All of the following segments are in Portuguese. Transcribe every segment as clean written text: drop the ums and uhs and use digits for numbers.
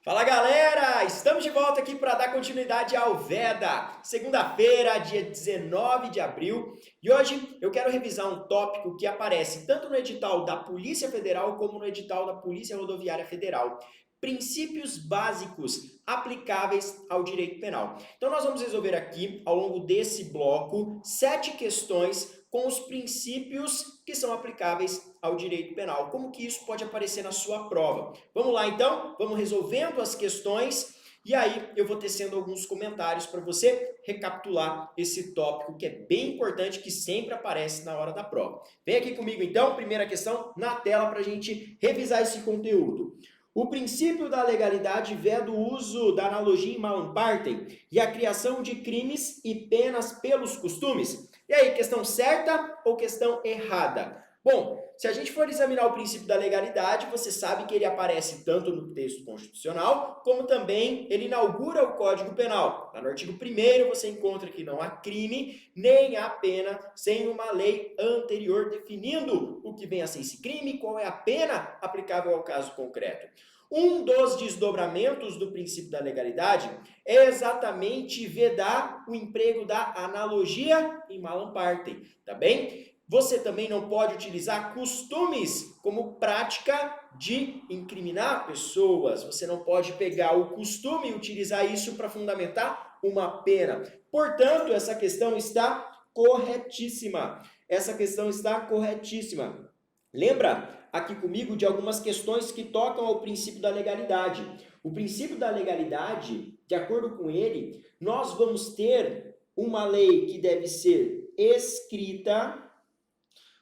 Fala galera, estamos de volta aqui para dar continuidade ao VEDA, segunda-feira, dia 19 de abril, e hoje eu quero revisar um tópico que aparece tanto no edital da Polícia Federal como no edital da Polícia Rodoviária Federal. Princípios básicos aplicáveis ao direito penal. Então nós vamos resolver aqui, ao longo desse bloco, 7 questões com os princípios que são aplicáveis ao direito penal. Como que isso pode aparecer na sua prova? Vamos lá então, vamos resolvendo as questões e aí eu vou tecendo alguns comentários para você recapitular esse tópico que é bem importante, que sempre aparece na hora da prova. Vem aqui comigo então, primeira questão na tela para a gente revisar esse conteúdo. O princípio da legalidade veda o uso da analogia em malam partem e a criação de crimes e penas pelos costumes. E aí, questão certa ou questão errada? Bom, se a gente for examinar o princípio da legalidade, você sabe que ele aparece tanto no texto constitucional, como também ele inaugura o Código Penal. Lá no artigo 1º você encontra que não há crime, nem há pena, sem uma lei anterior definindo o que vem a ser esse crime, qual é a pena aplicável ao caso concreto. Um dos desdobramentos do princípio da legalidade é exatamente vedar o emprego da analogia em malam partem, tá bem? Você também não pode utilizar costumes como prática de incriminar pessoas. Você não pode pegar o costume e utilizar isso para fundamentar uma pena. Portanto, essa questão está corretíssima. Essa questão está corretíssima. Lembra aqui comigo de algumas questões que tocam ao princípio da legalidade. O princípio da legalidade, de acordo com ele, nós vamos ter uma lei que deve ser escrita.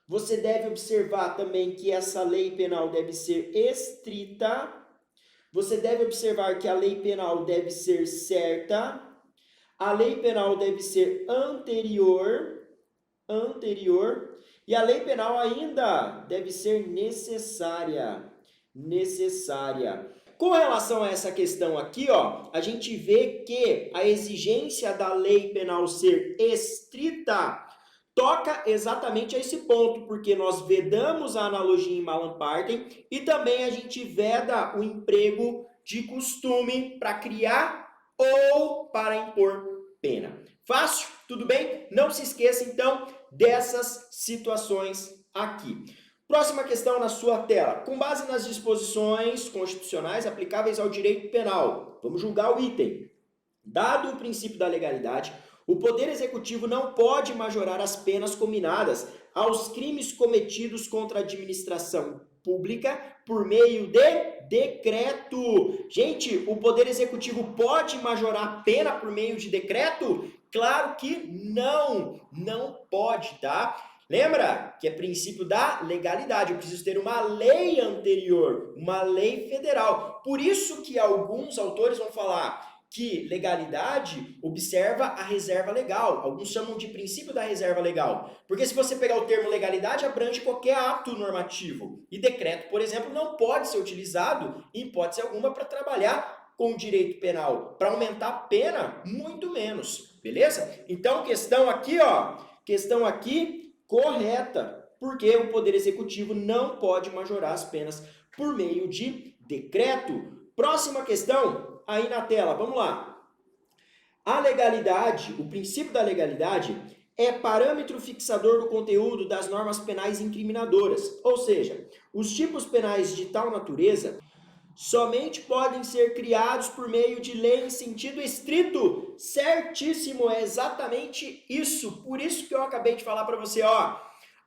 Você deve observar também que essa lei penal deve ser estrita. Você deve observar que a lei penal deve ser certa. A lei penal deve ser anterior. E a lei penal ainda deve ser necessária. Com relação a essa questão aqui, ó, a gente vê que a exigência da lei penal ser estrita toca exatamente a esse ponto, porque nós vedamos a analogia em malam partem e também a gente veda o emprego de costume para criar ou para impor pena. Fácil? Tudo bem? Não se esqueça então dessas situações aqui. Próxima questão na sua tela. Com base nas disposições constitucionais aplicáveis ao direito penal, vamos julgar o item. Dado o princípio da legalidade, o Poder Executivo não pode majorar as penas cominadas aos crimes cometidos contra a administração pública por meio de decreto. Gente, o Poder Executivo pode majorar a pena por meio de decreto? Claro que não pode, tá? Lembra que é princípio da legalidade, eu preciso ter uma lei anterior, uma lei federal. Por isso que alguns autores vão falar que legalidade observa a reserva legal. Alguns chamam de princípio da reserva legal. Porque se você pegar o termo legalidade, abrange qualquer ato normativo. E decreto, por exemplo, não pode ser utilizado, em hipótese alguma, para trabalhar com o direito penal. Para aumentar a pena, muito menos. Beleza? Então, questão aqui, ó. Questão aqui correta. Porque o Poder Executivo não pode majorar as penas por meio de decreto. Próxima questão. Aí na tela, vamos lá. A legalidade, o princípio da legalidade é parâmetro fixador do conteúdo das normas penais incriminadoras, ou seja, os tipos penais de tal natureza somente podem ser criados por meio de lei em sentido estrito. Certíssimo, é exatamente isso. Por isso que eu acabei de falar para você, ó.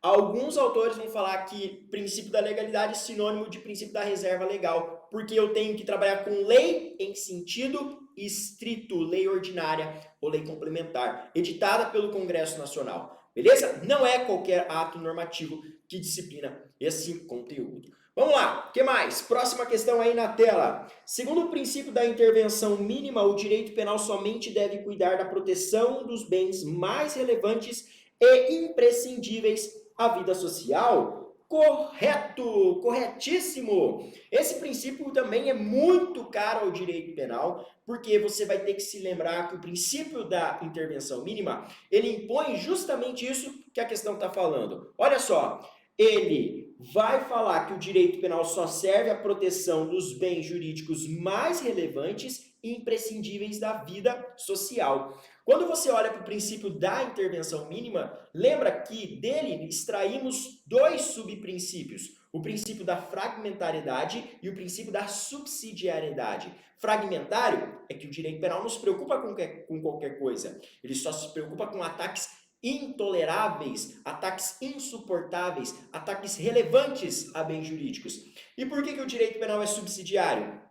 Alguns autores vão falar que princípio da legalidade é sinônimo de princípio da reserva legal, porque eu tenho que trabalhar com lei em sentido estrito, lei ordinária ou lei complementar, editada pelo Congresso Nacional. Beleza? Não é qualquer ato normativo que disciplina esse conteúdo. Vamos lá, o que mais? Próxima questão aí na tela. Segundo o princípio da intervenção mínima, o direito penal somente deve cuidar da proteção dos bens mais relevantes e imprescindíveis à vida social? Correto! Corretíssimo! Esse princípio também é muito caro ao direito penal, porque você vai ter que se lembrar que o princípio da intervenção mínima, ele impõe justamente isso que a questão está falando. Olha só, Ele vai falar que o direito penal só serve à proteção dos bens jurídicos mais relevantes e imprescindíveis da vida social. Quando você olha para o princípio da intervenção mínima, lembra que dele extraímos dois subprincípios: o princípio da fragmentariedade e o princípio da subsidiariedade. Fragmentário é que o direito penal não se preocupa com qualquer coisa, ele só se preocupa com ataques intoleráveis, ataques insuportáveis, ataques relevantes a bens jurídicos. E por que o direito penal é subsidiário?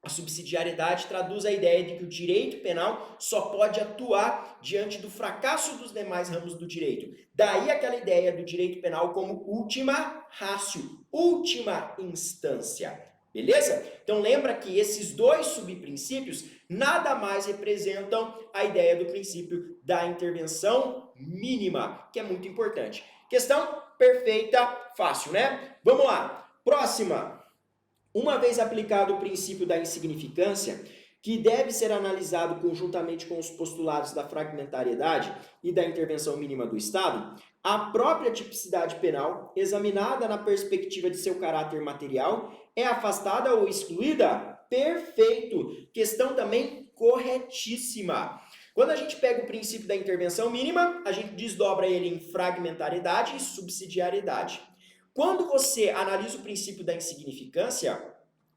A subsidiariedade traduz a ideia de que o direito penal só pode atuar diante do fracasso dos demais ramos do direito. Daí aquela ideia do direito penal como última ratio, última instância. Beleza? Então lembra que esses dois subprincípios nada mais representam a ideia do princípio da intervenção mínima, que é muito importante. Questão perfeita, fácil, né? Vamos lá. Próxima. Uma vez aplicado o princípio da insignificância, que deve ser analisado conjuntamente com os postulados da fragmentariedade e da intervenção mínima do Estado, a própria tipicidade penal, examinada na perspectiva de seu caráter material, é afastada ou excluída? Perfeito! Questão também corretíssima. Quando a gente pega o princípio da intervenção mínima, a gente desdobra ele em fragmentariedade e subsidiariedade. Quando você analisa o princípio da insignificância,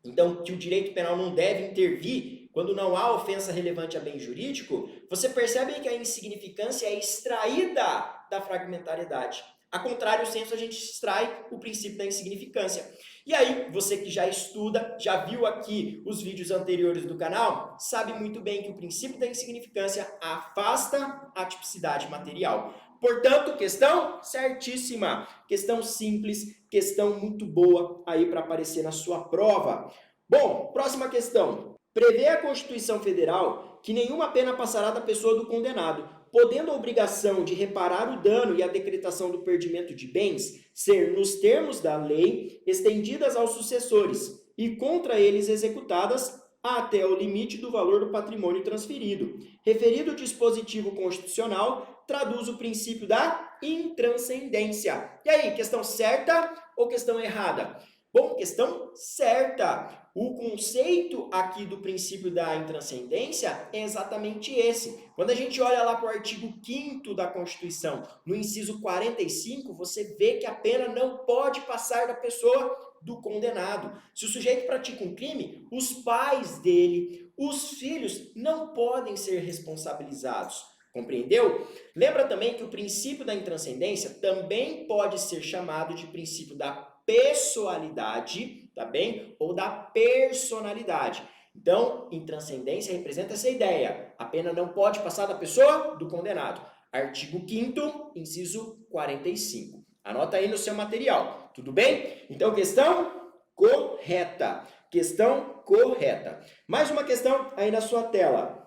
então que o direito penal não deve intervir quando não há ofensa relevante a bem jurídico, você percebe que a insignificância é extraída da fragmentariedade. A contrário senso, a gente extrai o princípio da insignificância. E aí, você que já estuda, já viu aqui os vídeos anteriores do canal, sabe muito bem que o princípio da insignificância afasta a tipicidade material. Portanto, questão certíssima, questão simples, questão muito boa aí para aparecer na sua prova. Bom, próxima questão. Prevê a Constituição Federal que nenhuma pena passará da pessoa do condenado, podendo a obrigação de reparar o dano e a decretação do perdimento de bens ser, nos termos da lei, estendidas aos sucessores e contra eles executadas até o limite do valor do patrimônio transferido. Referido dispositivo constitucional traduz o princípio da intranscendência. E aí, questão certa ou questão errada? Bom, questão certa. O conceito aqui do princípio da intranscendência é exatamente esse. Quando a gente olha lá para o artigo 5º da Constituição, no inciso 45, você vê que a pena não pode passar da pessoa do condenado. Se o sujeito pratica um crime, os pais dele, os filhos, não podem ser responsabilizados. Compreendeu? Lembra também que o princípio da intranscendência também pode ser chamado de princípio da pessoalidade, tá bem? Ou da personalidade. Então, intranscendência representa essa ideia. A pena não pode passar da pessoa do condenado. Artigo 5º, inciso 45. Anota aí no seu material, tudo bem? Então, questão correta. Questão correta. Mais uma questão aí na sua tela.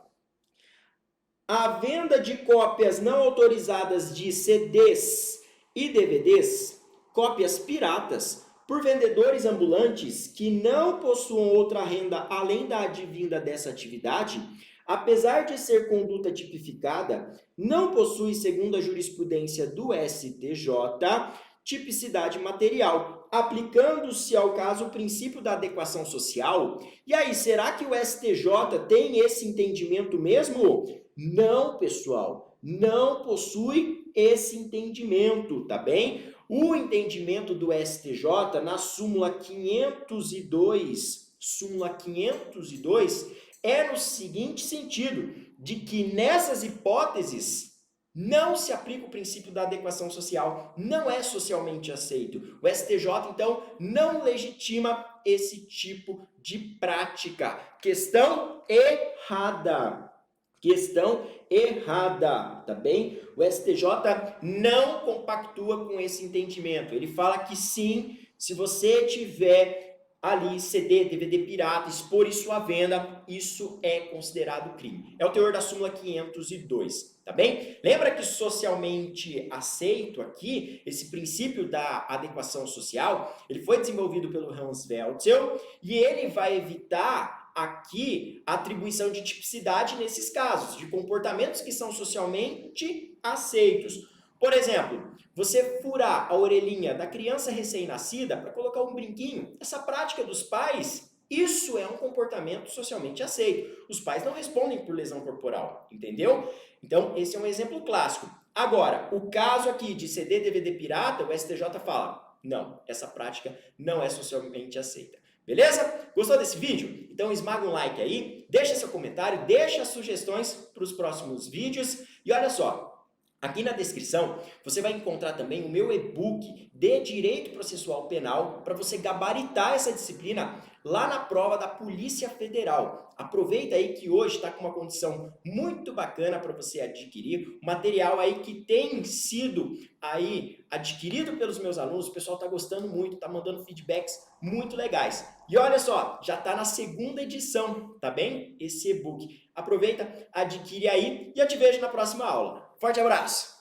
A venda de cópias não autorizadas de CDs e DVDs, cópias piratas, por vendedores ambulantes que não possuam outra renda além da advinda dessa atividade, apesar de ser conduta tipificada, não possui, segundo a jurisprudência do STJ, tipicidade material, aplicando-se ao caso o princípio da adequação social. E aí, será que o STJ tem esse entendimento mesmo? Não, pessoal, não possui esse entendimento, tá bem? O entendimento do STJ na súmula 502, é no seguinte sentido, de que nessas hipóteses não se aplica o princípio da adequação social, não é socialmente aceito. O STJ, então, não legitima esse tipo de prática. Questão errada. Questão errada, tá bem? O STJ não compactua com esse entendimento. Ele fala que sim, se você tiver ali CD, DVD pirata, expor isso à venda, isso é considerado crime. É o teor da súmula 502, tá bem? Lembra que socialmente aceito aqui, esse princípio da adequação social, ele foi desenvolvido pelo Hans Welzel e ele vai evitar aqui a atribuição de tipicidade nesses casos, de comportamentos que são socialmente aceitos. Por exemplo, você furar a orelhinha da criança recém-nascida para colocar um brinquinho, essa prática dos pais, isso é um comportamento socialmente aceito. Os pais não respondem por lesão corporal, entendeu? Então, esse é um exemplo clássico. Agora, o caso aqui de CD, DVD pirata, o STJ fala, não, essa prática não é socialmente aceita. Beleza? Gostou desse vídeo? Então esmaga um like aí, deixa seu comentário, deixa sugestões para os próximos vídeos e olha só, aqui na descrição você vai encontrar também o meu e-book de Direito Processual Penal para você gabaritar essa disciplina lá na prova da Polícia Federal. Aproveita aí que hoje está com uma condição muito bacana para você adquirir, material aí que tem sido aí adquirido pelos meus alunos, o pessoal está gostando muito, está mandando feedbacks muito legais. E olha só, já está na segunda edição, tá bem? Esse e-book. Aproveita, adquire aí e eu te vejo na próxima aula. Forte abraço!